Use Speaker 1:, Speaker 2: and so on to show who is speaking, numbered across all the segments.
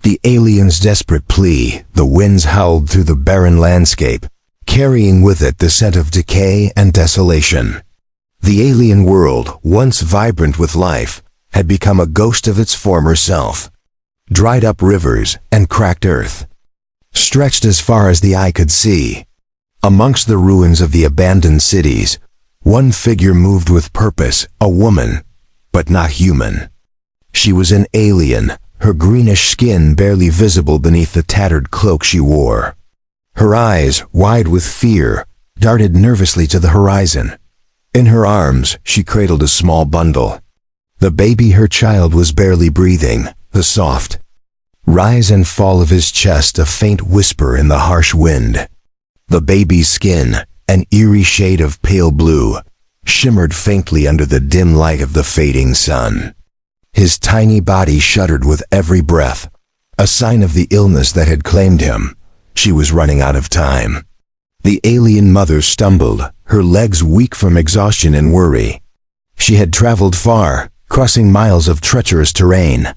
Speaker 1: The alien's desperate plea, the winds howled through the barren landscape, carrying with it the scent of decay and desolation. The alien world, once vibrant with life, had become a ghost of its former self. Dried up rivers and cracked earth stretched as far as the eye could see. Amongst the ruins of the abandoned cities, one figure moved with purpose, a woman, but not human. She was an alien, her greenish skin barely visible beneath the tattered cloak she wore. Her eyes, wide with fear, darted nervously to the horizon. In her arms, she cradled a small bundle. The baby her child was barely breathing, the soft rise and fall of his chest a faint whisper in the harsh wind. The baby's skin, an eerie shade of pale blue, shimmered faintly under the dim light of the fading sun. His tiny body shuddered with every breath, a sign of the illness that had claimed him. She was running out of time. The alien mother stumbled, her legs weak from exhaustion and worry. She had traveled far, crossing miles of treacherous terrain,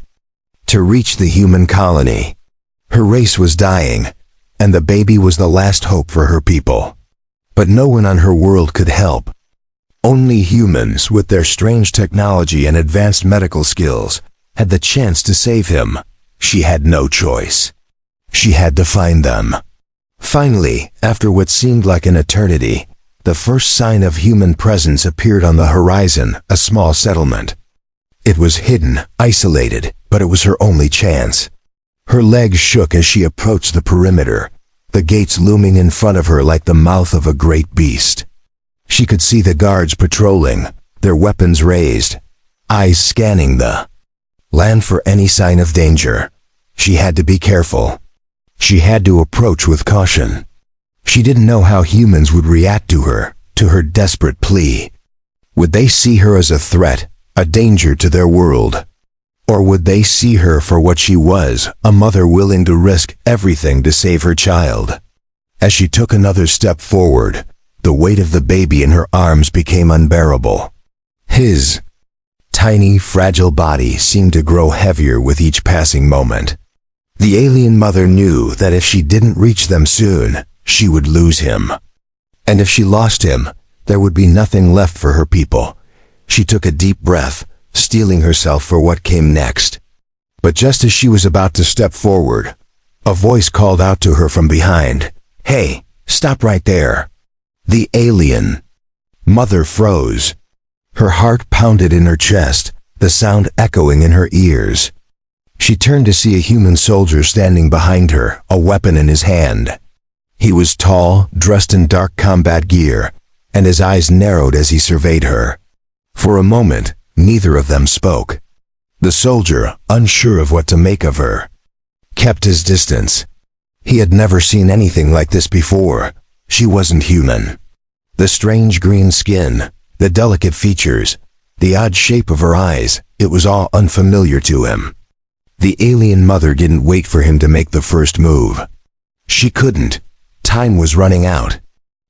Speaker 1: to reach the human colony. Her race was dying, and the baby was the last hope for her people. But no one on her world could help. Only humans, with their strange technology and advanced medical skills, had the chance to save him. She had no choice. She had to find them. Finally, after what seemed like an eternity, the first sign of human presence appeared on the horizon, a small settlement. It was hidden, isolated, but it was her only chance. Her legs shook as she approached the perimeter, the gates looming in front of her like the mouth of a great beast. She could see the guards patrolling, their weapons raised, eyes scanning the land for any sign of danger. She had to be careful. She had to approach with caution. She didn't know how humans would react to her desperate plea. Would they see her as a threat, a danger to their world? Or would they see her for what she was, a mother willing to risk everything to save her child? As she took another step forward, the weight of the baby in her arms became unbearable. His tiny, fragile body seemed to grow heavier with each passing moment. The alien mother knew that if she didn't reach them soon, she would lose him. And if she lost him, there would be nothing left for her people. She took a deep breath, steeling herself for what came next. But just as she was about to step forward, a voice called out to her from behind. "Hey, stop right there." The alien mother froze. Her heart pounded in her chest, the sound echoing in her ears. She turned to see a human soldier standing behind her, a weapon in his hand. He was tall, dressed in dark combat gear, and his eyes narrowed as he surveyed her. For a moment, neither of them spoke. The soldier, unsure of what to make of her, kept his distance. He had never seen anything like this before. She wasn't human. The strange green skin, the delicate features, the odd shape of her eyes, it was all unfamiliar to him. The alien mother didn't wait for him to make the first move. She couldn't. Time was running out.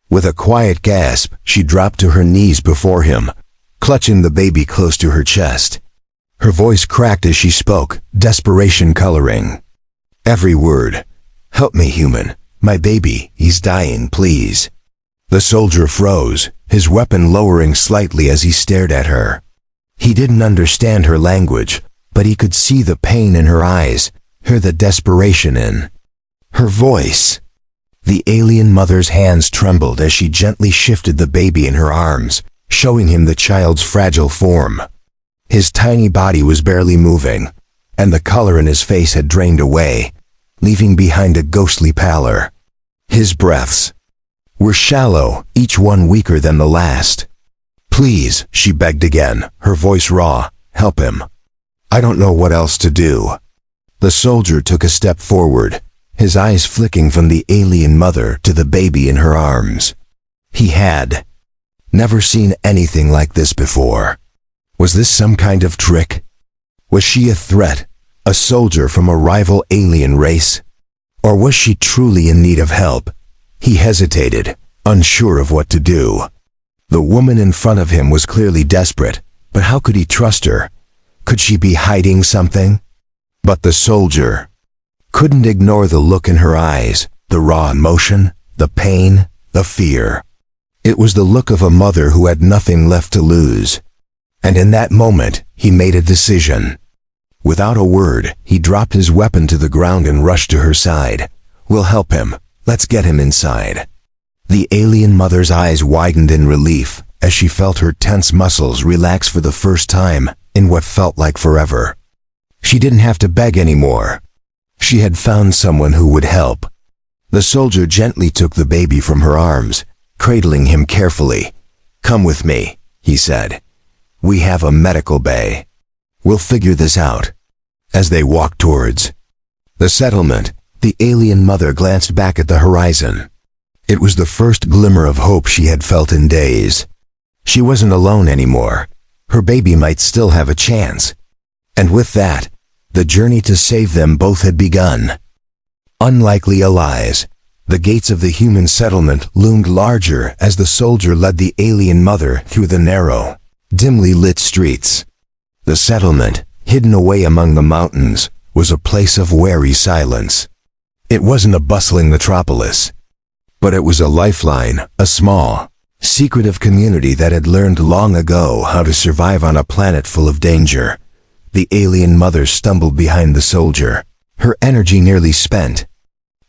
Speaker 1: With a quiet gasp, she dropped to her knees before him, clutching the baby close to her chest. Her voice cracked as she spoke, desperation coloring every word. "Help me, human. My baby, he's dying, please." The soldier froze, his weapon lowering slightly as he stared at her. He didn't understand her language, but he could see the pain in her eyes, hear the desperation in her voice. The alien mother's hands trembled as she gently shifted the baby in her arms, showing him the child's fragile form. His tiny body was barely moving, and the color in his face had drained away, leaving behind a ghostly pallor. His breaths were shallow, each one weaker than the last. "Please," she begged again, her voice raw, "help him. I don't know what else to do." The soldier took a step forward, his eyes flicking from the alien mother to the baby in her arms. He had never seen anything like this before. Was this some kind of trick? Was she a threat, a soldier from a rival alien race? Or was she truly in need of help? He hesitated, unsure of what to do. The woman in front of him was clearly desperate, but how could he trust her? Could she be hiding something? But the soldier couldn't ignore the look in her eyes, the raw emotion, the pain, the fear. It was the look of a mother who had nothing left to lose. And in that moment, he made a decision. Without a word, he dropped his weapon to the ground and rushed to her side. "We'll help him. Let's get him inside." The alien mother's eyes widened in relief as she felt her tense muscles relax for the first time in what felt like forever. She didn't have to beg anymore. She had found someone who would help. The soldier gently took the baby from her arms, cradling him carefully. "Come with me," he said. "We have a medical bay. We'll figure this out." As they walked towards the settlement, the alien mother glanced back at the horizon. It was the first glimmer of hope she had felt in days. She wasn't alone anymore. Her baby might still have a chance. And with that, the journey to save them both had begun. Unlikely allies, the gates of the human settlement loomed larger as the soldier led the alien mother through the narrow, dimly lit streets. The settlement, hidden away among the mountains, was a place of wary silence. It wasn't a bustling metropolis, but it was a lifeline, a small, secretive community that had learned long ago how to survive on a planet full of danger. The alien mother stumbled behind the soldier, her energy nearly spent.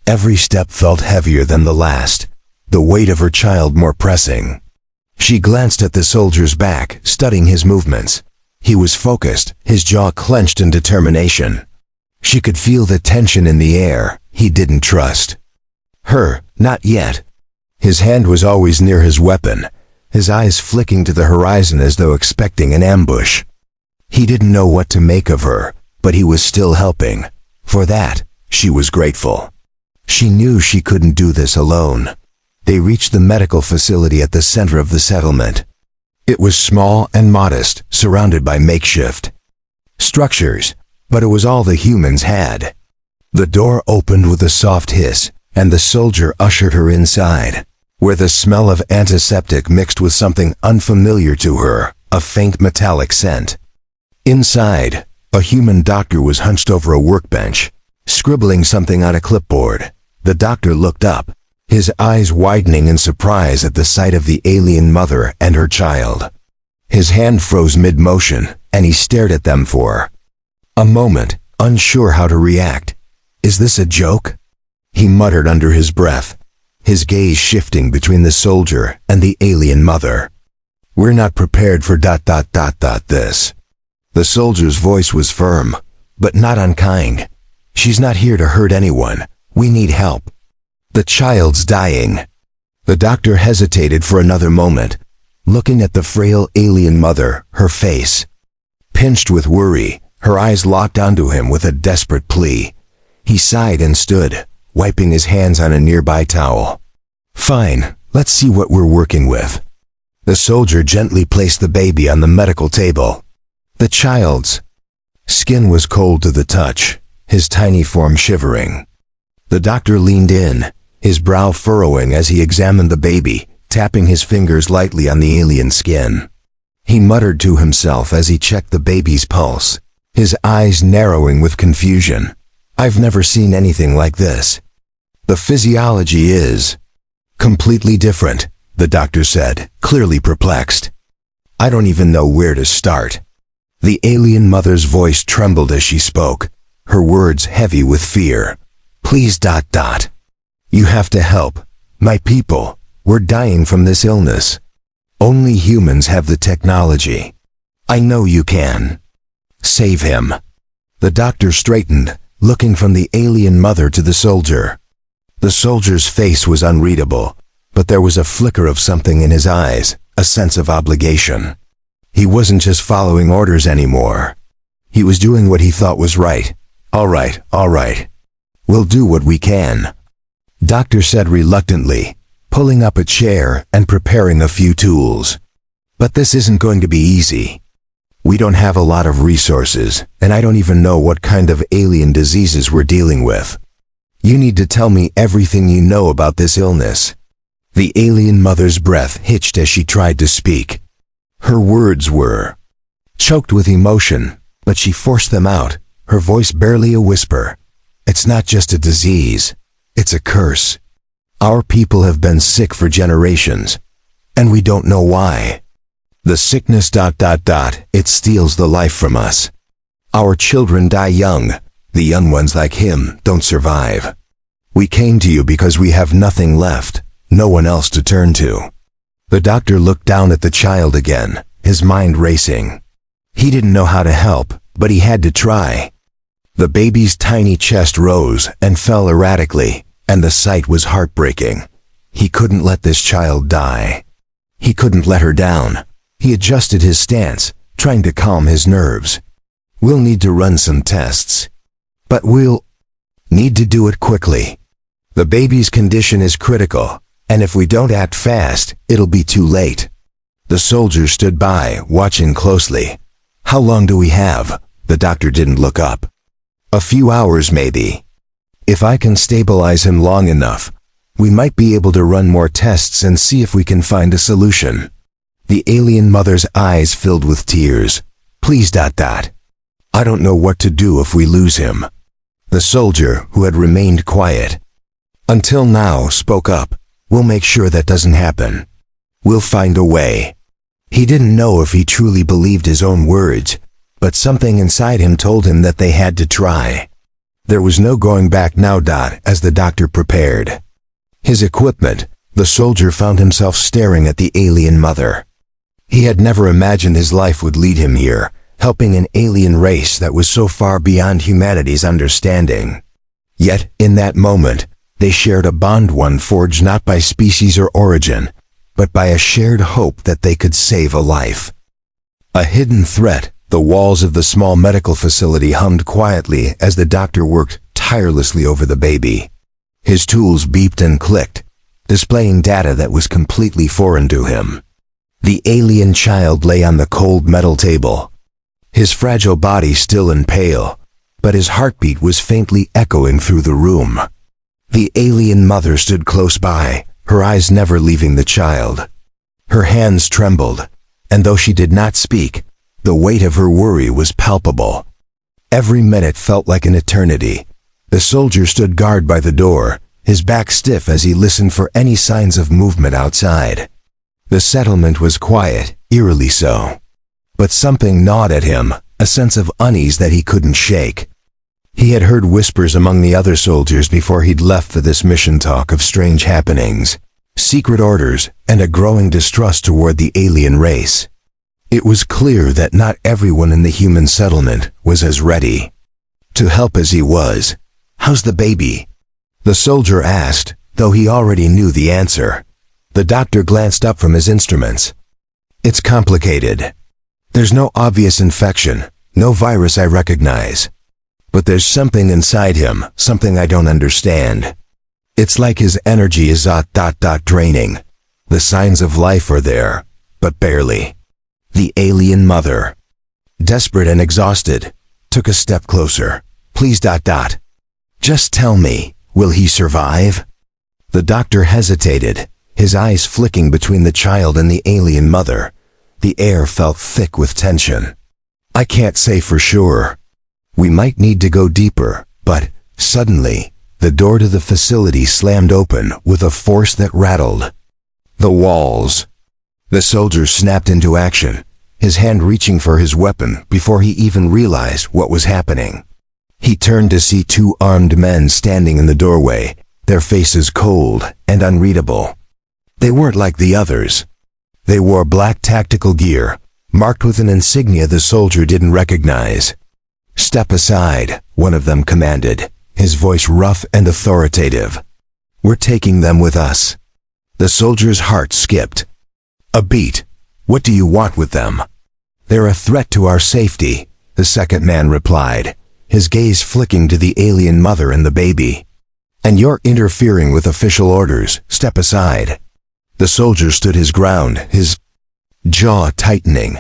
Speaker 1: Every step felt heavier than the last, the weight of her child more pressing. She glanced at the soldier's back, studying his movements. He was focused, his jaw clenched in determination. She could feel the tension in the air. He didn't trust her, not yet. His hand was always near his weapon, his eyes flicking to the horizon as though expecting an ambush. He didn't know what to make of her, but he was still helping. For that, she was grateful. She knew she couldn't do this alone. They reached the medical facility at the center of the settlement. It was small and modest, surrounded by makeshift structures, but it was all the humans had. The door opened with a soft hiss, and the soldier ushered her inside, where the smell of antiseptic mixed with something unfamiliar to her, a faint metallic scent. Inside, a human doctor was hunched over a workbench, scribbling something on a clipboard. The doctor looked up, his eyes widening in surprise at the sight of the alien mother and her child. His hand froze mid-motion, and he stared at them for a moment, unsure how to react. "Is this a joke?" he muttered under his breath, his gaze shifting between the soldier and the alien mother. "We're not prepared for this." The soldier's voice was firm, but not unkind. "She's not here to hurt anyone. We need help. The child's dying." The doctor hesitated for another moment, looking at the frail alien mother, her face pinched with worry, her eyes locked onto him with a desperate plea. He sighed and stood, wiping his hands on a nearby towel. "Fine, let's see what we're working with." The soldier gently placed the baby on the medical table. The child's skin was cold to the touch, his tiny form shivering. The doctor leaned in, his brow furrowing as he examined the baby, tapping his fingers lightly on the alien skin. He muttered to himself as he checked the baby's pulse, his eyes narrowing with confusion. "I've never seen anything like this. The physiology is completely different," the doctor said, clearly perplexed. "I don't even know where to start." The alien mother's voice trembled as she spoke, her words heavy with fear. "Please ... You have to help. My people, we're dying from this illness. Only humans have the technology. I know you can. Save him." The doctor straightened, looking from the alien mother to the soldier. The soldier's face was unreadable, but there was a flicker of something in his eyes, a sense of obligation. He wasn't just following orders anymore. He was doing what he thought was right. All right. We'll do what we can," Doctor said reluctantly, pulling up a chair and preparing a few tools. "But this isn't going to be easy. We don't have a lot of resources, and I don't even know what kind of alien diseases we're dealing with. You need to tell me everything you know about this illness." The alien mother's breath hitched as she tried to speak. Her words were choked with emotion, but she forced them out, her voice barely a whisper. It's not just a disease. It's a curse. Our people have been sick for generations, and we don't know why. The sickness ... it steals the life from us. Our children die young. The young ones like him don't survive. We came to you because we have nothing left, no one else to turn to. The doctor looked down at the child again, his mind racing. He didn't know how to help, but he had to try. The baby's tiny chest rose and fell erratically, and the sight was heartbreaking. He couldn't let this child die. He couldn't let her down. He adjusted his stance, trying to calm his nerves. We'll need to run some tests. But we'll need to do it quickly. The baby's condition is critical, and if we don't act fast, it'll be too late. The soldiers stood by, watching closely. How long do we have? The doctor didn't look up. A few hours maybe. If I can stabilize him long enough, we might be able to run more tests and see if we can find a solution. The alien mother's eyes filled with tears. Please ... I don't know what to do if we lose him. The soldier, who had remained quiet until now, spoke up. We'll make sure that doesn't happen. We'll find a way. He didn't know if he truly believed his own words, but something inside him told him that they had to try. There was no going back now. As the doctor prepared his equipment, the soldier found himself staring at the alien mother. He had never imagined his life would lead him here, helping an alien race that was so far beyond humanity's understanding. Yet, in that moment, they shared a bond, one forged not by species or origin, but by a shared hope that they could save a life. A hidden threat, the walls of the small medical facility hummed quietly as the doctor worked tirelessly over the baby. His tools beeped and clicked, displaying data that was completely foreign to him. The alien child lay on the cold metal table, his fragile body still and pale, but his heartbeat was faintly echoing through the room. The alien mother stood close by, her eyes never leaving the child. Her hands trembled, and though she did not speak, the weight of her worry was palpable. Every minute felt like an eternity. The soldier stood guard by the door, his back stiff as he listened for any signs of movement outside. The settlement was quiet, eerily so. But something gnawed at him, a sense of unease that he couldn't shake. He had heard whispers among the other soldiers before he'd left for this mission, talk of strange happenings, secret orders, and a growing distrust toward the alien race. It was clear that not everyone in the human settlement was as ready to help as he was. "How's the baby?" the soldier asked, though he already knew the answer. The doctor glanced up from his instruments. "It's complicated. There's no obvious infection, no virus I recognize. But there's something inside him, something I don't understand. It's like his energy is draining. The signs of life are there, but barely." The alien mother, desperate and exhausted, took a step closer. "Please ... just tell me, will he survive?" The doctor hesitated, his eyes flicking between the child and the alien mother. The air felt thick with tension. "I can't say for sure. We might need to go deeper," but suddenly, the door to the facility slammed open with a force that rattled the walls. The soldier snapped into action, his hand reaching for his weapon before he even realized what was happening. He turned to see two armed men standing in the doorway, their faces cold and unreadable. They weren't like the others. They wore black tactical gear, marked with an insignia the soldier didn't recognize. "Step aside," one of them commanded, his voice rough and authoritative. "We're taking them with us." The soldier's heart skipped a beat. "What do you want with them?" "They're a threat to our safety," the second man replied, his gaze flicking to the alien mother and the baby. "And you're interfering with official orders. Step aside." The soldier stood his ground, his jaw tightening.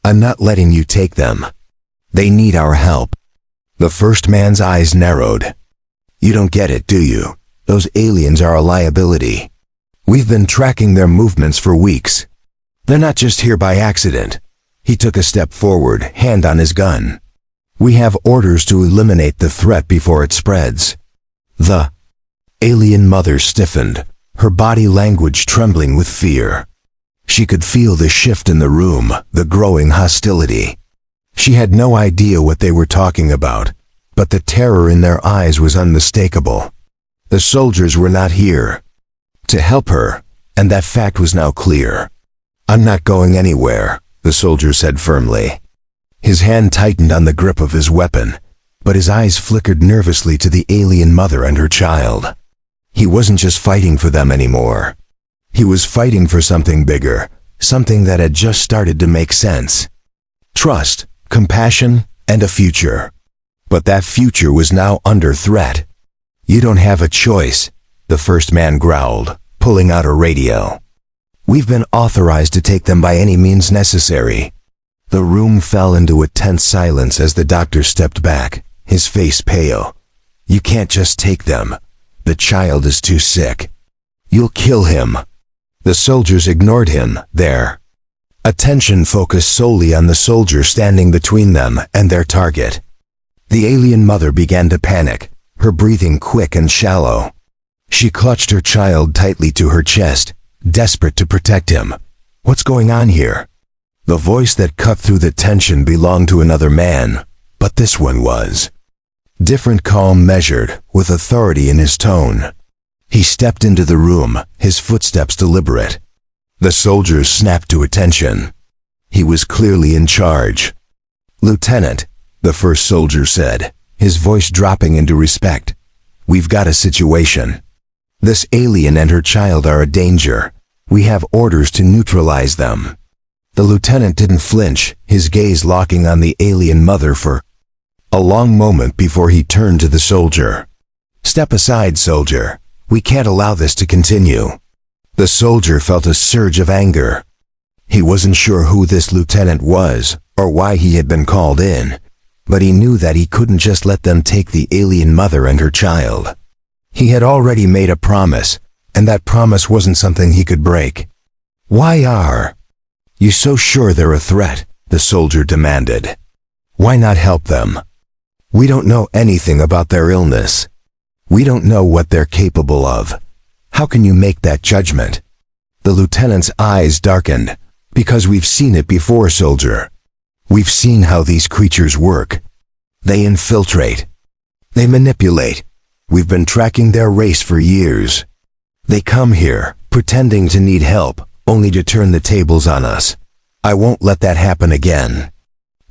Speaker 1: "I'm not letting you take them. They need our help." The first man's eyes narrowed. "You don't get it, do you? Those aliens are a liability. We've been tracking their movements for weeks. They're not just here by accident." He took a step forward, hand on his gun. We have orders to eliminate the threat before it spreads. The alien mother stiffened, her body language trembling with fear. She could feel the shift in the room, the growing hostility. She had no idea what they were talking about, but the terror in their eyes was unmistakable. The soldiers were not here to help her, and that fact was now clear. "I'm not going anywhere," the soldier said firmly. His hand tightened on the grip of his weapon, but his eyes flickered nervously to the alien mother and her child. He wasn't just fighting for them anymore. He was fighting for something bigger, something that had just started to make sense. Trust, compassion, and a future. But that future was now under threat. "You don't have a choice," the first man growled, pulling out a radio. "We've been authorized to take them by any means necessary." The room fell into a tense silence as the doctor stepped back, his face pale. "You can't just take them. The child is too sick. You'll kill him." The soldiers ignored him, their attention focused solely on the soldier standing between them and their target. The alien mother began to panic, her breathing quick and shallow. She clutched her child tightly to her chest, desperate to protect him. "What's going on here?" The voice that cut through the tension belonged to another man, but this one was different, calm, measured, with authority in his tone. He stepped into the room, his footsteps deliberate. The soldiers snapped to attention. He was clearly in charge. "Lieutenant," the first soldier said, his voice dropping into respect, "we've got a situation. This alien and her child are a danger. We have orders to neutralize them." The lieutenant didn't flinch, his gaze locking on the alien mother for a long moment before he turned to the soldier. "Step aside, soldier. We can't allow this to continue." The soldier felt a surge of anger. He wasn't sure who this lieutenant was, or why he had been called in, but he knew that he couldn't just let them take the alien mother and her child. He had already made a promise, and that promise wasn't something he could break. "Why are you so sure they're a threat?" the soldier demanded. "Why not help them? We don't know anything about their illness. We don't know what they're capable of. How can you make that judgment?" The lieutenant's eyes darkened. "Because we've seen it before, soldier. We've seen how these creatures work. They infiltrate. They manipulate. We've been tracking their race for years. They come here, pretending to need help, only to turn the tables on us. I won't let that happen again."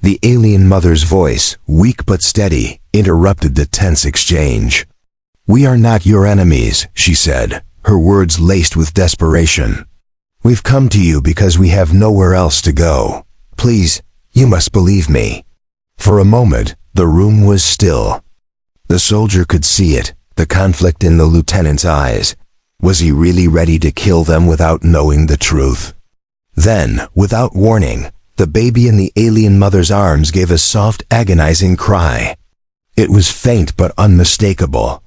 Speaker 1: The alien mother's voice, weak but steady, interrupted the tense exchange. "We are not your enemies," she said, her words laced with desperation. "We've come to you because we have nowhere else to go. Please, you must believe me." For a moment, the room was still. The soldier could see it, the conflict in the lieutenant's eyes. Was he really ready to kill them without knowing the truth? Then, without warning, the baby in the alien mother's arms gave a soft, agonizing cry. It was faint but unmistakable.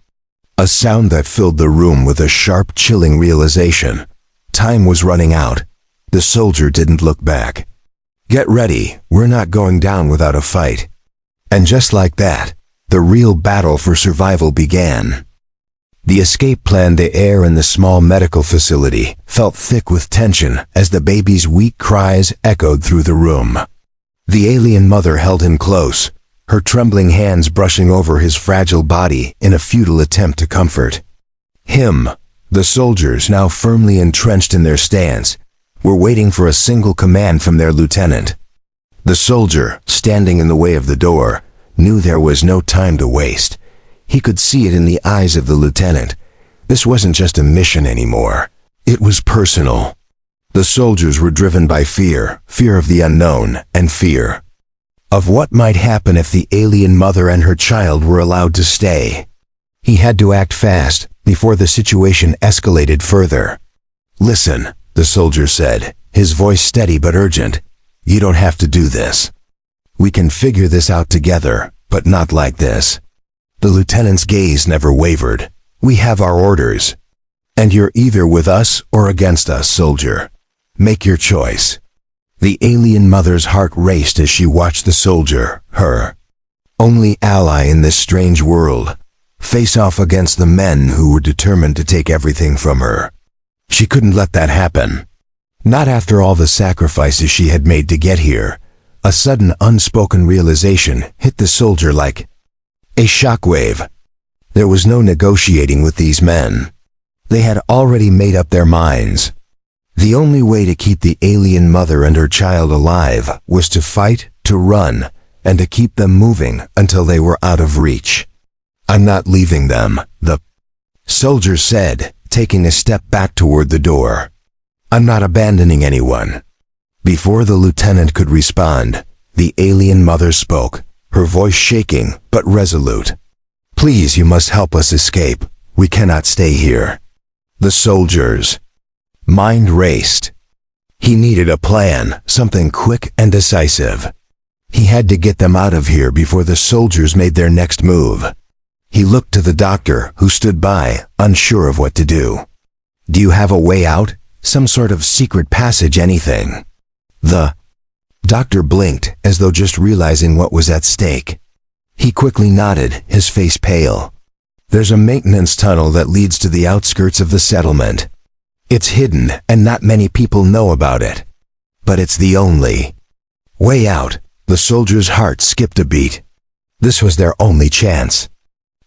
Speaker 1: A sound that filled the room with a sharp, chilling realization. Time was running out. The soldier didn't look back. "Get ready, we're not going down without a fight." And just like that, the real battle for survival began. The escape plan, the air in the small medical facility, felt thick with tension as the baby's weak cries echoed through the room. The alien mother held him close, her trembling hands brushing over his fragile body in a futile attempt to comfort him. The soldiers, now firmly entrenched in their stance, were waiting for a single command from their lieutenant. The soldier, standing in the way of the door, knew there was no time to waste. He could see it in the eyes of the lieutenant. This wasn't just a mission anymore. It was personal. The soldiers were driven by fear, fear of the unknown, and fear of what might happen if the alien mother and her child were allowed to stay. He had to act fast, before the situation escalated further. "Listen," the soldier said, his voice steady but urgent. "You don't have to do this. We can figure this out together, but not like this." The lieutenant's gaze never wavered. "We have our orders. And you're either with us or against us, soldier. Make your choice." The alien mother's heart raced as she watched the soldier, her only ally in this strange world, face off against the men who were determined to take everything from her. She couldn't let that happen. Not after all the sacrifices she had made to get here. A sudden unspoken realization hit the soldier like a shockwave. There was no negotiating with these men. They had already made up their minds. The only way to keep the alien mother and her child alive was to fight, to run, and to keep them moving until they were out of reach. "I'm not leaving them," the soldier said, taking a step back toward the door. "I'm not abandoning anyone." Before the lieutenant could respond, the alien mother spoke, her voice shaking but resolute. "Please, you must help us escape. We cannot stay here." The soldier's mind raced. He needed a plan, something quick and decisive. He had to get them out of here before the soldiers made their next move. He looked to the doctor, who stood by, unsure of what to do. "Do you have a way out? Some sort of secret passage, anything?" The doctor blinked, as though just realizing what was at stake. He quickly nodded, his face pale. "There's a maintenance tunnel that leads to the outskirts of the settlement. It's hidden, and not many people know about it. But it's the only way out." The soldier's heart skipped a beat. This was their only chance.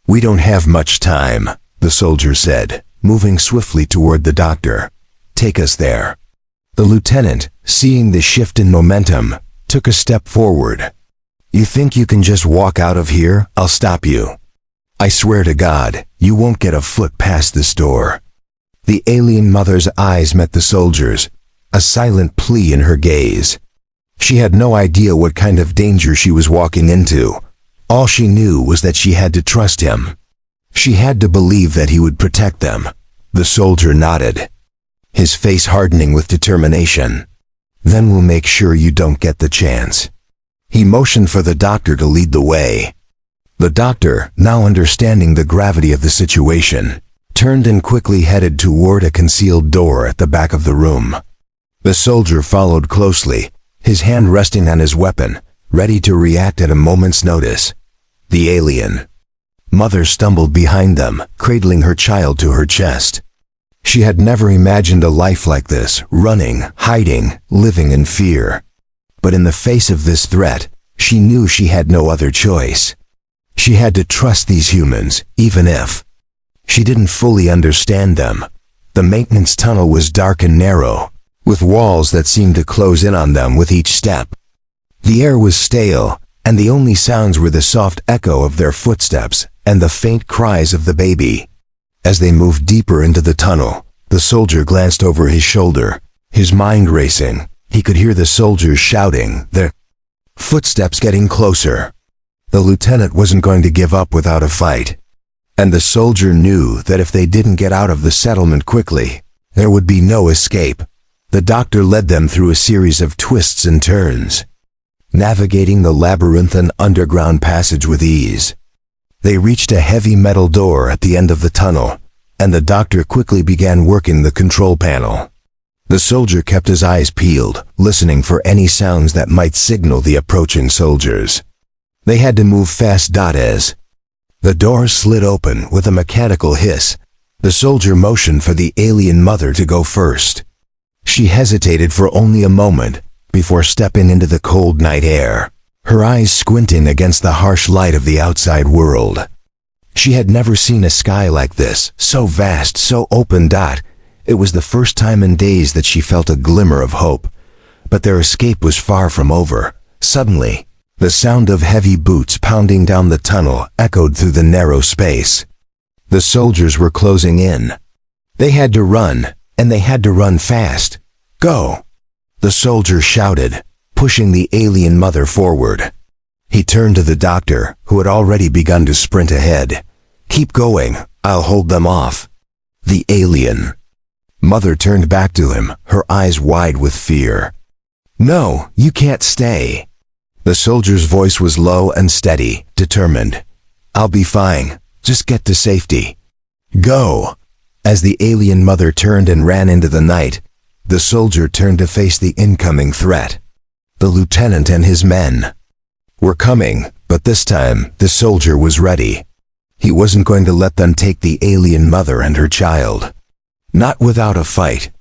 Speaker 1: "We don't have much time," the soldier said, moving swiftly toward the doctor. "Take us there." The lieutenant, seeing the shift in momentum, took a step forward. "You think you can just walk out of here? I'll stop you. I swear to God, you won't get a foot past this door." The alien mother's eyes met the soldier's, a silent plea in her gaze. She had no idea what kind of danger she was walking into. All she knew was that she had to trust him. She had to believe that he would protect them. The soldier nodded, his face hardening with determination. "Then we'll make sure you don't get the chance." He motioned for the doctor to lead the way. The doctor, now understanding the gravity of the situation, turned and quickly headed toward a concealed door at the back of the room. The soldier followed closely, his hand resting on his weapon, ready to react at a moment's notice. The alien mother stumbled behind them, cradling her child to her chest. She had never imagined a life like this, running, hiding, living in fear. But in the face of this threat, she knew she had no other choice. She had to trust these humans, even if she didn't fully understand them. The maintenance tunnel was dark and narrow, with walls that seemed to close in on them with each step. The air was stale, and the only sounds were the soft echo of their footsteps and the faint cries of the baby. As they moved deeper into the tunnel, the soldier glanced over his shoulder, his mind racing. He could hear the soldiers shouting, their footsteps getting closer. The lieutenant wasn't going to give up without a fight. And the soldier knew that if they didn't get out of the settlement quickly, there would be no escape. The doctor led them through a series of twists and turns, navigating the labyrinthine underground passage with ease. They reached a heavy metal door at the end of the tunnel, and the doctor quickly began working the control panel. The soldier kept his eyes peeled, listening for any sounds that might signal the approaching soldiers. They had to move fast. As the door slid open with a mechanical hiss, the soldier motioned for the alien mother to go first. She hesitated for only a moment before stepping into the cold night air, her eyes squinting against the harsh light of the outside world. She had never seen a sky like this, so vast, so open. It was the first time in days that she felt a glimmer of hope. But their escape was far from over. Suddenly, the sound of heavy boots pounding down the tunnel echoed through the narrow space. The soldiers were closing in. They had to run, and they had to run fast. "Go!" the soldier shouted, pushing the alien mother forward. He turned to the doctor, who had already begun to sprint ahead. "Keep going, I'll hold them off." The alien mother turned back to him, her eyes wide with fear. "No, you can't stay." The soldier's voice was low and steady, determined. "I'll be fine. Just get to safety. Go." As the alien mother turned and ran into the night, the soldier turned to face the incoming threat. The lieutenant and his men were coming, But this time, the soldier was ready. He wasn't going to let them take the alien mother and her child. Not without a fight.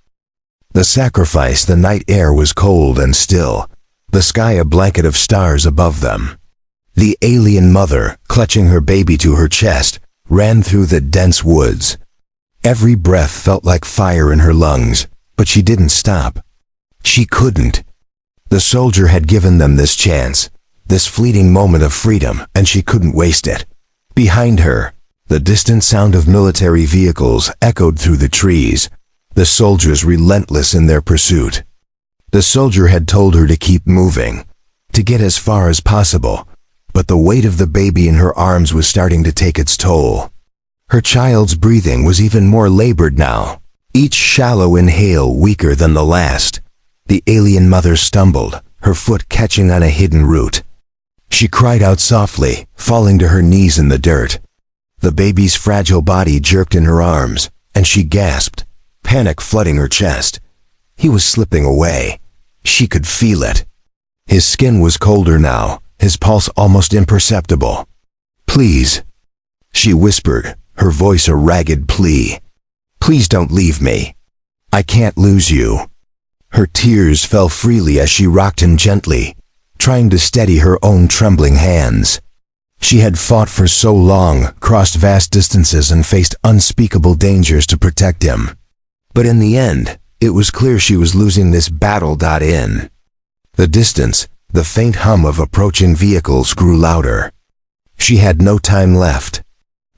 Speaker 1: The sacrifice, the night air was cold and still, the sky a blanket of stars above them. The alien mother, clutching her baby to her chest, ran through the dense woods. Every breath felt like fire in her lungs, but she didn't stop. She couldn't. The soldier had given them this chance, this fleeting moment of freedom, and she couldn't waste it. Behind her, the distant sound of military vehicles echoed through the trees, the soldiers relentless in their pursuit. The soldier had told her to keep moving, to get as far as possible, but the weight of the baby in her arms was starting to take its toll. Her child's breathing was even more labored now, each shallow inhale weaker than the last. The alien mother stumbled, her foot catching on a hidden root. She cried out softly, falling to her knees in the dirt. The baby's fragile body jerked in her arms, and she gasped, panic flooding her chest. He was slipping away. She could feel it. His skin was colder now, his pulse almost imperceptible. "Please," she whispered, her voice a ragged plea. "Please don't leave me. I can't lose you." Her tears fell freely as she rocked him gently, trying to steady her own trembling hands. She had fought for so long, crossed vast distances and faced unspeakable dangers to protect him. But in the end, it was clear she was losing this battle. In the distance, the faint hum of approaching vehicles grew louder. She had no time left.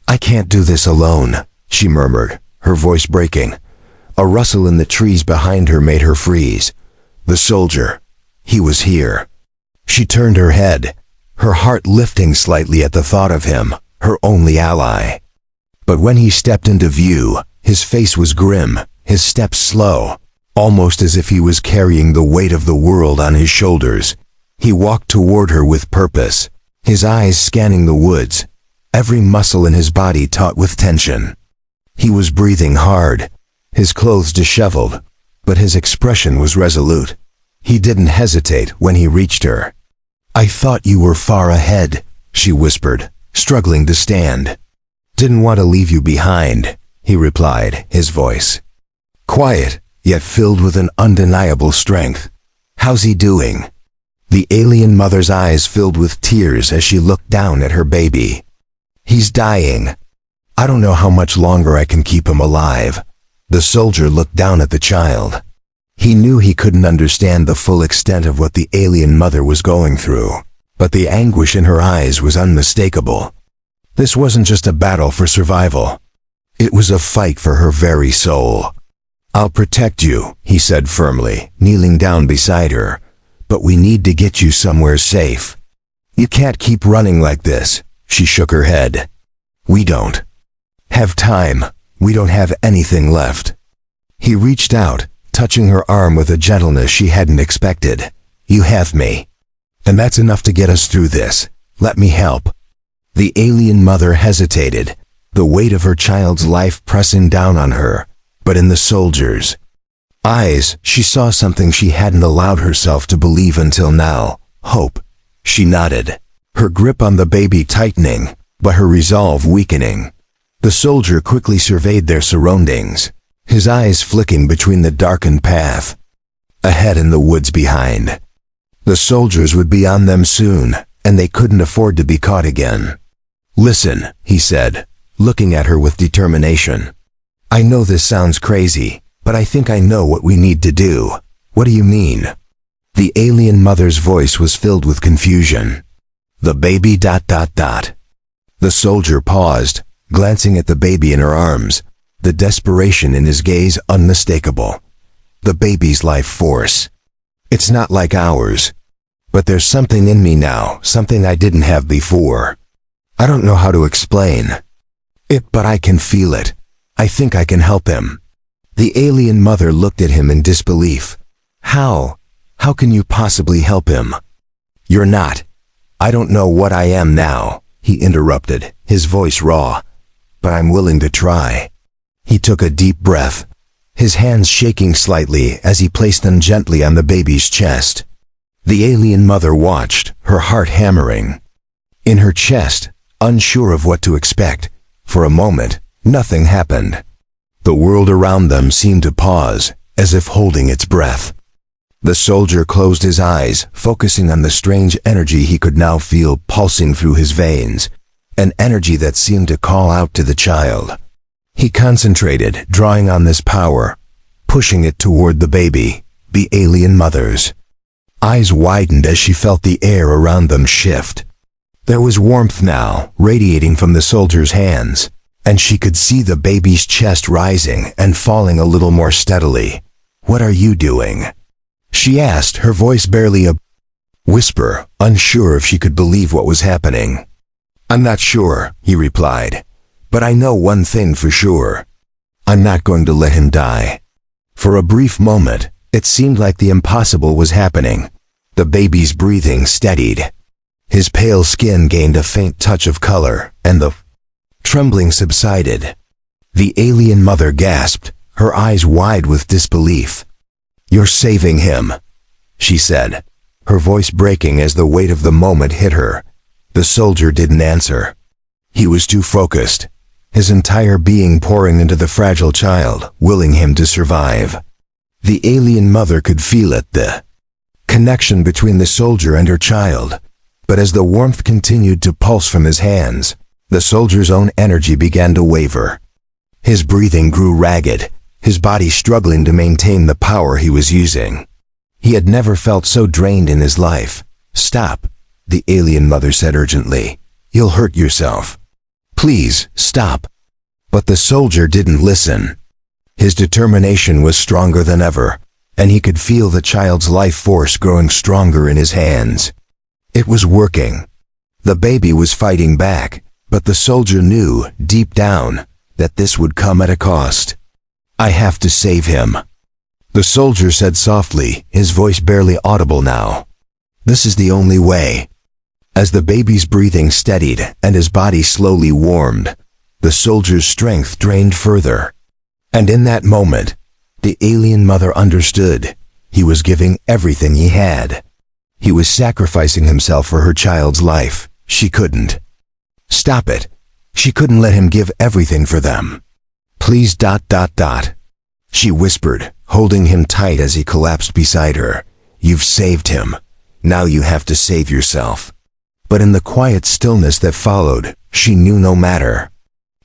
Speaker 1: "I can't do this alone," she murmured, her voice breaking. A rustle in the trees behind her made her freeze. The soldier. He was here. She turned her head, her heart lifting slightly at the thought of him, her only ally. But when he stepped into view, his face was grim, his steps slow, almost as if he was carrying the weight of the world on his shoulders. He walked toward her with purpose, his eyes scanning the woods, every muscle in his body taut with tension. He was breathing hard, his clothes disheveled, but his expression was resolute. He didn't hesitate when he reached her. "I thought you were far ahead," she whispered, struggling to stand. "Didn't want to leave you behind," he replied, his voice quiet, yet filled with an undeniable strength. "How's he doing?" The alien mother's eyes filled with tears as she looked down at her baby. "He's dying. I don't know how much longer I can keep him alive." The soldier looked down at the child. He knew he couldn't understand the full extent of what the alien mother was going through, but the anguish in her eyes was unmistakable. This wasn't just a battle for survival. It was a fight for her very soul. "I'll protect you," he said firmly, kneeling down beside her, "but we need to get you somewhere safe. You can't keep running like this." She shook her head. "We don't have time. We don't have anything left." He reached out, touching her arm with a gentleness she hadn't expected. "You have me. And that's enough to get us through this. Let me help." The alien mother hesitated, the weight of her child's life pressing down on her, but in the soldier's eyes, she saw something she hadn't allowed herself to believe until now: hope. She nodded, her grip on the baby tightening, but her resolve weakening. The soldier quickly surveyed their surroundings, his eyes flicking between the darkened path ahead and the woods behind. The soldiers would be on them soon, and they couldn't afford to be caught again. "Listen," he said, looking at her with determination. "I know this sounds crazy, but I think I know what we need to do." "What do you mean?" The alien mother's voice was filled with confusion. "The baby ... The soldier paused, glancing at the baby in her arms, the desperation in his gaze unmistakable. "The baby's life force. It's not like ours. But there's something in me now, something I didn't have before. I don't know how to explain it, but I can feel it. I think I can help him." The alien mother looked at him in disbelief. How? How can you possibly help him?" "You're not." "I don't know what I am now," he interrupted, his voice raw. "But I'm willing to try." He took a deep breath, his hands shaking slightly as he placed them gently on the baby's chest. The alien mother watched, her heart hammering. In her chest, unsure of what to expect, for a moment, nothing happened. The world around them seemed to pause, as if holding its breath. The soldier closed his eyes, focusing on the strange energy he could now feel pulsing through his veins, an energy that seemed to call out to the child. He concentrated, drawing on this power, pushing it toward the baby, the alien mother's. Eyes widened as she felt the air around them shift. There was warmth now, radiating from the soldier's hands, and she could see the baby's chest rising and falling a little more steadily. "What are you doing?" she asked, her voice barely a whisper, unsure if she could believe what was happening. "I'm not sure," he replied, "but I know one thing for sure. I'm not going to let him die." For a brief moment, it seemed like the impossible was happening. The baby's breathing steadied. His pale skin gained a faint touch of color, and the trembling subsided. The alien mother gasped, her eyes wide with disbelief. "You're saving him," she said, her voice breaking as the weight of the moment hit her. The soldier didn't answer. He was too focused, his entire being pouring into the fragile child, willing him to survive. The alien mother could feel it, the connection between the soldier and her child. But as the warmth continued to pulse from his hands, the soldier's own energy began to waver. His breathing grew ragged, his body struggling to maintain the power he was using. He had never felt so drained in his life. "Stop," the alien mother said urgently. "You'll hurt yourself. Please, stop." But the soldier didn't listen. His determination was stronger than ever, and he could feel the child's life force growing stronger in his hands. It was working. The baby was fighting back, but the soldier knew, deep down, that this would come at a cost. "I have to save him," the soldier said softly, his voice barely audible now. "This is the only way." As the baby's breathing steadied and his body slowly warmed, the soldier's strength drained further. And in that moment, the alien mother understood. He was giving everything he had. He was sacrificing himself for her child's life. She couldn't stop it. She couldn't let him give everything for them. "Please ... she whispered, holding him tight as he collapsed beside her. "You've saved him. Now you have to save yourself." But in the quiet stillness that followed, she knew no matter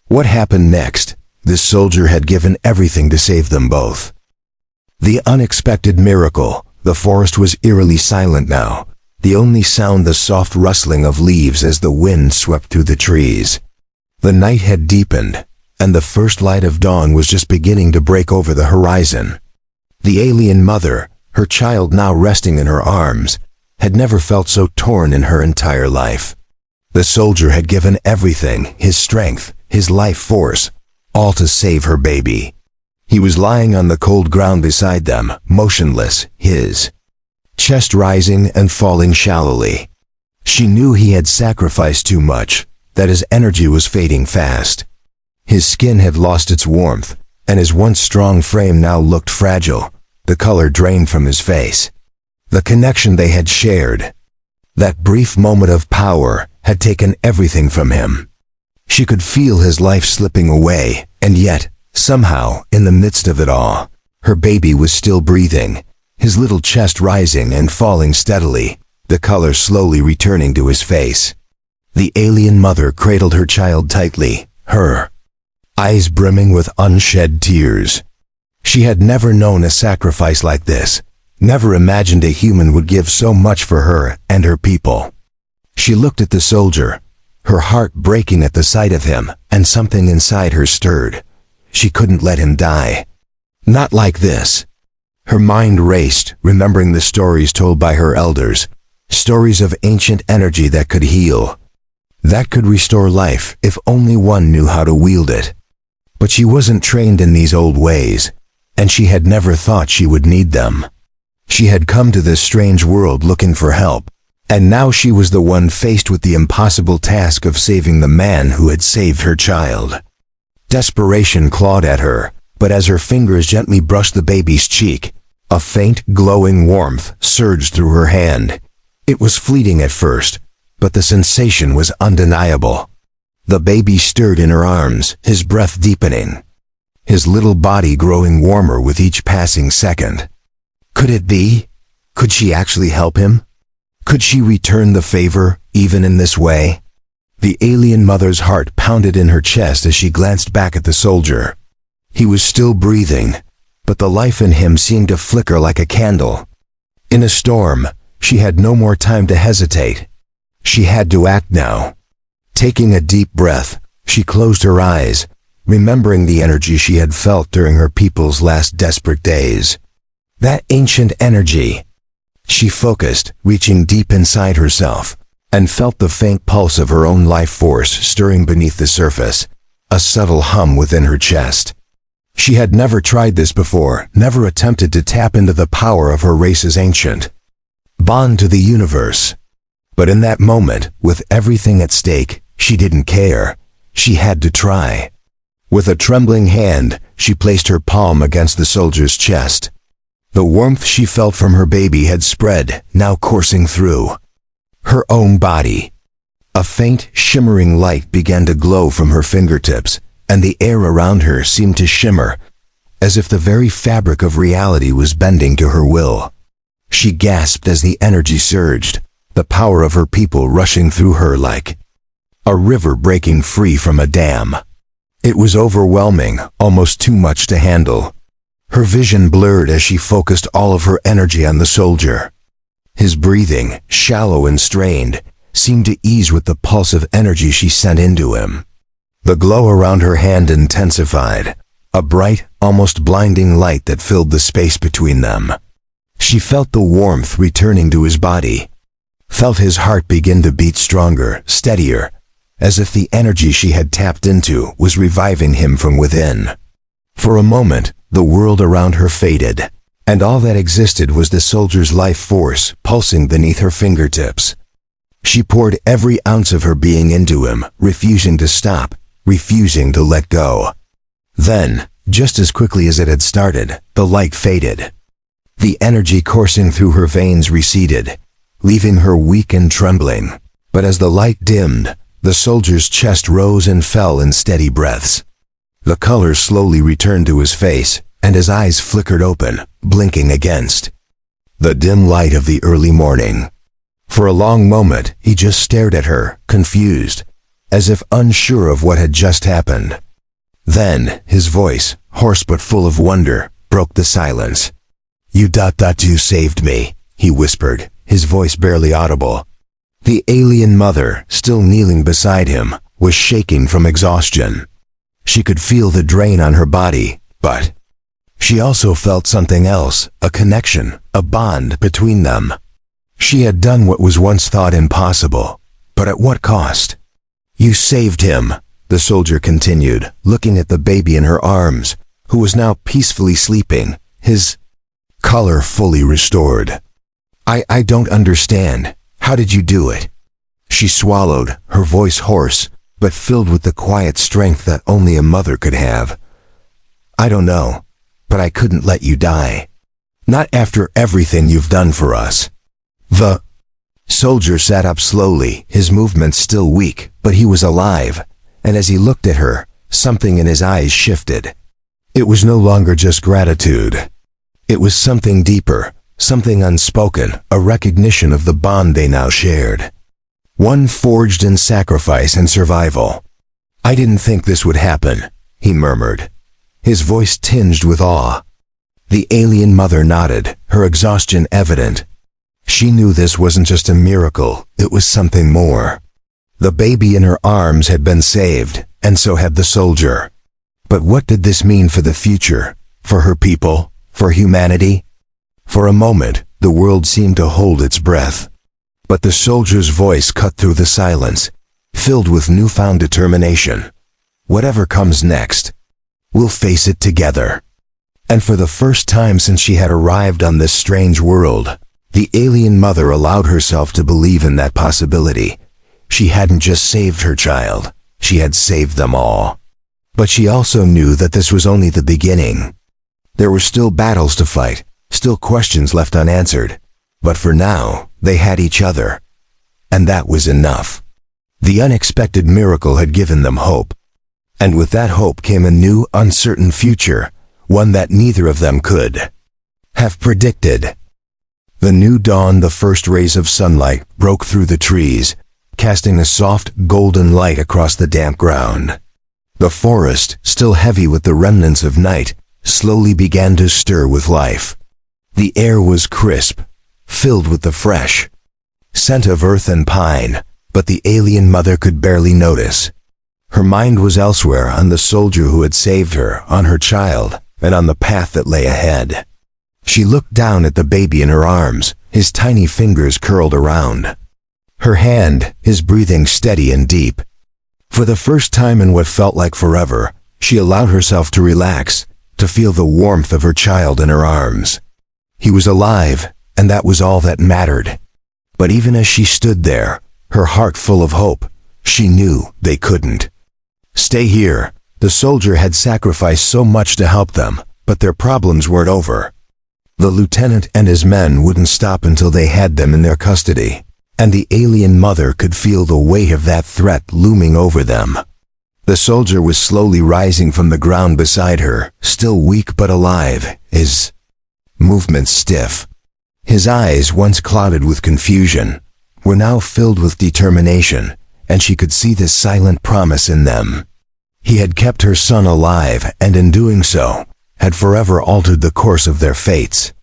Speaker 1: what happened next, this soldier had given everything to save them both. The unexpected miracle. The forest was eerily silent now, the only sound the soft rustling of leaves as the wind swept through the trees. The night had deepened, and the first light of dawn was just beginning to break over the horizon. The alien mother, her child now resting in her arms, had never felt so torn in her entire life. The soldier had given everything, his strength, his life force, all to save her baby. He was lying on the cold ground beside them, motionless, his chest rising and falling shallowly. She knew he had sacrificed too much, that his energy was fading fast. His skin had lost its warmth, and his once strong frame now looked fragile, the color drained from his face. The connection they had shared, that brief moment of power, had taken everything from him. She could feel his life slipping away, and yet, somehow, in the midst of it all, her baby was still breathing, his little chest rising and falling steadily, the color slowly returning to his face. The alien mother cradled her child tightly, her eyes brimming with unshed tears. She had never known a sacrifice like this, never imagined a human would give so much for her and her people. She looked at the soldier, her heart breaking at the sight of him, and something inside her stirred. She couldn't let him die. Not like this. Her mind raced, remembering the stories told by her elders, stories of ancient energy that could heal, that could restore life if only one knew how to wield it. But she wasn't trained in these old ways, and she had never thought she would need them. She had come to this strange world looking for help, and now she was the one faced with the impossible task of saving the man who had saved her child. Desperation clawed at her, but as her fingers gently brushed the baby's cheek, a faint, glowing warmth surged through her hand. It was fleeting at first, but the sensation was undeniable. The baby stirred in her arms, his breath deepening, his little body growing warmer with each passing second. Could it be? Could she actually help him? Could she return the favor, even in this way? The alien mother's heart pounded in her chest as she glanced back at the soldier. He was still breathing, but the life in him seemed to flicker like a candle. In a storm, she had no more time to hesitate. She had to act now. Taking a deep breath, she closed her eyes, remembering the energy she had felt during her people's last desperate days. That ancient energy. She focused, reaching deep inside herself, and felt the faint pulse of her own life force stirring beneath the surface, a subtle hum within her chest. She had never tried this before, never attempted to tap into the power of her race's ancient bond to the universe. But in that moment, with everything at stake, she didn't care. She had to try. With a trembling hand, she placed her palm against the soldier's chest. The warmth she felt from her baby had spread, now coursing through her own body. A faint, shimmering light began to glow from her fingertips, and the air around her seemed to shimmer, as if the very fabric of reality was bending to her will. She gasped as the energy surged, the power of her people rushing through her like a river breaking free from a dam. It was overwhelming, almost too much to handle. Her vision blurred as she focused all of her energy on the soldier. His breathing, shallow and strained, seemed to ease with the pulse of energy she sent into him. The glow around her hand intensified, a bright, almost blinding light that filled the space between them. She felt the warmth returning to his body, felt his heart begin to beat stronger, steadier, as if the energy she had tapped into was reviving him from within. For a moment, the world around her faded, and all that existed was the soldier's life force pulsing beneath her fingertips. She poured every ounce of her being into him, refusing to stop, refusing to let go. Then, just as quickly as it had started, the light faded. The energy coursing through her veins receded, leaving her weak and trembling. But as the light dimmed, the soldier's chest rose and fell in steady breaths. The color slowly returned to his face, and his eyes flickered open, blinking against the dim light of the early morning. For a long moment, he just stared at her, confused, as if unsure of what had just happened. Then, his voice, hoarse but full of wonder, broke the silence. "You saved me," he whispered, his voice barely audible. The alien mother, still kneeling beside him, was shaking from exhaustion. She could feel the drain on her body, but she also felt something else, a connection, a bond between them. She had done what was once thought impossible, but at what cost? "You saved him," the soldier continued, looking at the baby in her arms, who was now peacefully sleeping, his color fully restored. I don't understand. How did you do it?" She swallowed, her voice hoarse, but filled with the quiet strength that only a mother could have. "I don't know, but I couldn't let you die. Not after everything you've done for us." The soldier sat up slowly, his movements still weak, but he was alive, and as he looked at her, something in his eyes shifted. It was no longer just gratitude. It was something deeper, something unspoken, a recognition of the bond they now shared. One forged in sacrifice and survival. "I didn't think this would happen," he murmured, his voice tinged with awe. The alien mother nodded, her exhaustion evident. She knew this wasn't just a miracle, it was something more. The baby in her arms had been saved, and so had the soldier. But what did this mean for the future, for her people, for humanity? For a moment, the world seemed to hold its breath. But the soldier's voice cut through the silence, filled with newfound determination. "Whatever comes next, we'll face it together." And for the first time since she had arrived on this strange world, the alien mother allowed herself to believe in that possibility. She hadn't just saved her child, she had saved them all. But she also knew that this was only the beginning. There were still battles to fight, still questions left unanswered. But for now, they had each other. and that was enough. The unexpected miracle had given them hope. And with that hope came a new, uncertain future, one that neither of them could have predicted. The new dawn, the first rays of sunlight broke through the trees, casting a soft, golden light across the damp ground. The forest, still heavy with the remnants of night, slowly began to stir with life. The air was crisp, filled with the fresh scent of earth and pine, but the alien mother could barely notice. Her mind was elsewhere, on the soldier who had saved her, on her child, and on the path that lay ahead. She looked down at the baby in her arms, his tiny fingers curled around her hand, his breathing steady and deep. For the first time in what felt like forever, she allowed herself to relax, to feel the warmth of her child in her arms. He was alive, and that was all that mattered. But even as she stood there, her heart full of hope, she knew they couldn't stay here. The soldier had sacrificed so much to help them, but their problems weren't over. The lieutenant and his men wouldn't stop until they had them in their custody, and the alien mother could feel the weight of that threat looming over them. The soldier was slowly rising from the ground beside her, still weak but alive, his movements stiff. His eyes, once clouded with confusion, were now filled with determination, and she could see the silent promise in them. He had kept her son alive, and in doing so, had forever altered the course of their fates.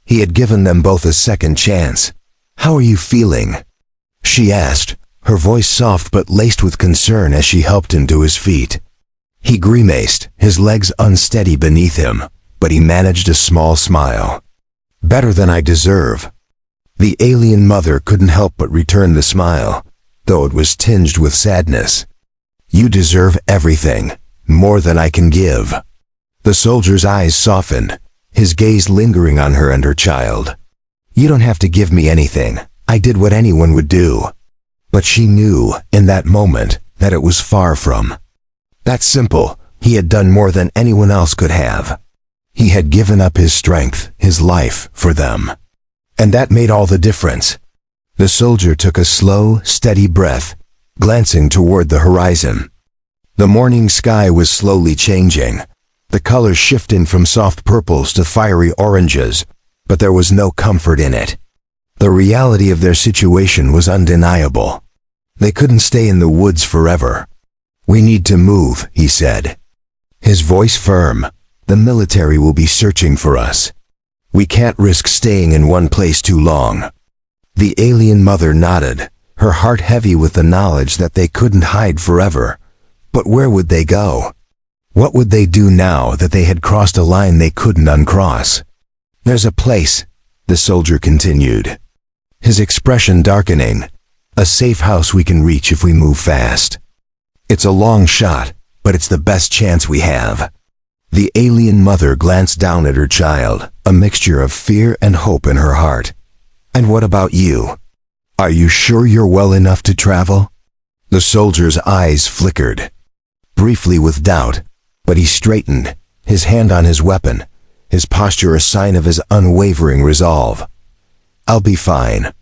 Speaker 1: He had given them both a second chance. "How are you feeling?" she asked, her voice soft but laced with concern as she helped him to his feet. He grimaced, his legs unsteady beneath him, but he managed a small smile. "Better than I deserve." The alien mother couldn't help but return the smile, though it was tinged with sadness. "You deserve everything, more than I can give." The soldier's eyes softened, his gaze lingering on her and her child. "You don't have to give me anything. I did what anyone would do." But she knew, in that moment, that it was far from that simple. He had done more than anyone else could have. He had given up his strength, his life, for them. And that made all the difference. The soldier took a slow, steady breath, glancing toward the horizon. The morning sky was slowly changing, the colors shifting from soft purples to fiery oranges, but there was no comfort in it. The reality of their situation was undeniable. They couldn't stay in the woods forever. "We need to move," he said, his voice firm. "The military will be searching for us. We can't risk staying in one place too long." The alien mother nodded, her heart heavy with the knowledge that they couldn't hide forever. But where would they go? What would they do now that they had crossed a line they couldn't uncross? "There's a place," the soldier continued, his expression darkening. "A safe house we can reach if we move fast. It's a long shot, but it's the best chance we have." The alien mother glanced down at her child, a mixture of fear and hope in her heart. "And what about you? Are you sure you're well enough to travel?" The soldier's eyes flickered, briefly with doubt, but he straightened, his hand on his weapon, his posture a sign of his unwavering resolve. "I'll be fine.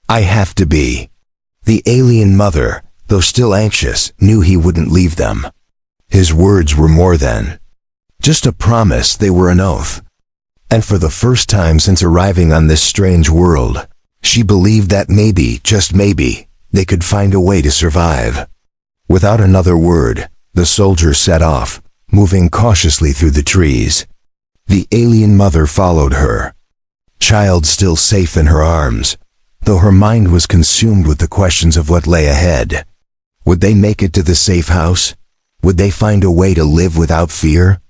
Speaker 1: I have to be." The alien mother, though still anxious, knew he wouldn't leave them. His words were more than just a promise, they were an oath. And for the first time since arriving on this strange world, she believed that maybe, just maybe, they could find a way to survive. Without another word, the soldier set off, moving cautiously through the trees. The alien mother followed her, child still safe in her arms, though her mind was consumed with the questions of what lay ahead. Would they make it to the safe house? Would they find a way to live without fear?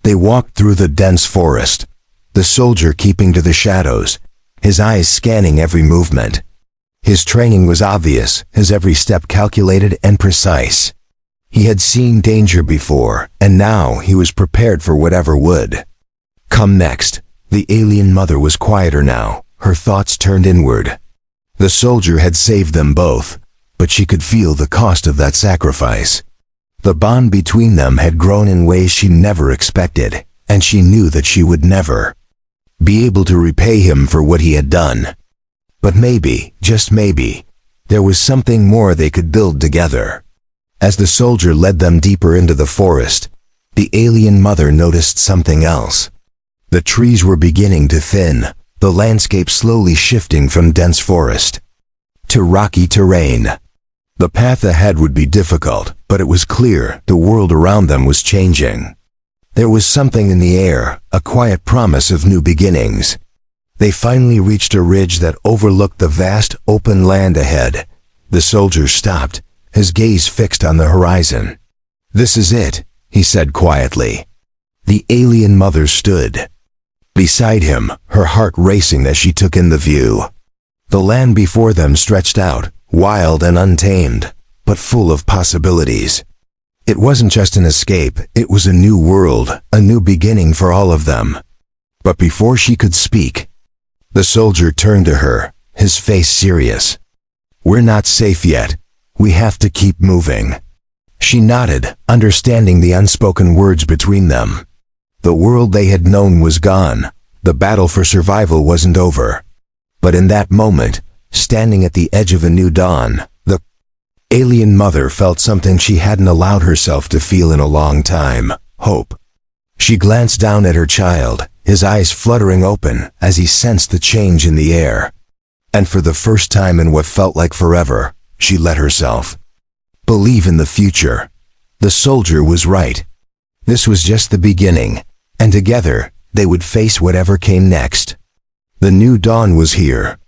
Speaker 1: They walked through the dense forest, the soldier keeping to the shadows, his eyes scanning every movement. His training was obvious, his every step calculated and precise. He had seen danger before, and now he was prepared for whatever would come next. The alien mother was quieter now, her thoughts turned inward. The soldier had saved them both, but she could feel the cost of that sacrifice. The bond between them had grown in ways she never expected, and she knew that she would never be able to repay him for what he had done. But maybe, just maybe, There was something more they could build together. As the soldier led them deeper into the forest, the alien mother noticed something else. The trees were beginning to thin, the landscape slowly shifting from dense forest to rocky terrain. The path ahead would be difficult, but it was clear the world around them was changing. There was something in the air, a quiet promise of new beginnings. They finally reached a ridge that overlooked the vast, open land ahead. The soldier stopped, his gaze fixed on the horizon. "This is it," he said quietly. The alien mother stood beside him, her heart racing as she took in the view. The land before them stretched out, wild and untamed, but full of possibilities. It wasn't just an escape, it was a new world, a new beginning for all of them. But before she could speak, the soldier turned to her, his face serious. "We're not safe yet. We have to keep moving." She nodded, understanding the unspoken words between them. The world they had known was gone. The battle for survival wasn't over. But in that moment, standing at the edge of a new dawn, the alien mother felt something she hadn't allowed herself to feel in a long time: hope. She glanced down at her child, his eyes fluttering open as he sensed the change in the air. And for the first time in what felt like forever, she let herself believe in the future. The soldier was right. This was just the beginning, and together, they would face whatever came next. The new dawn was here,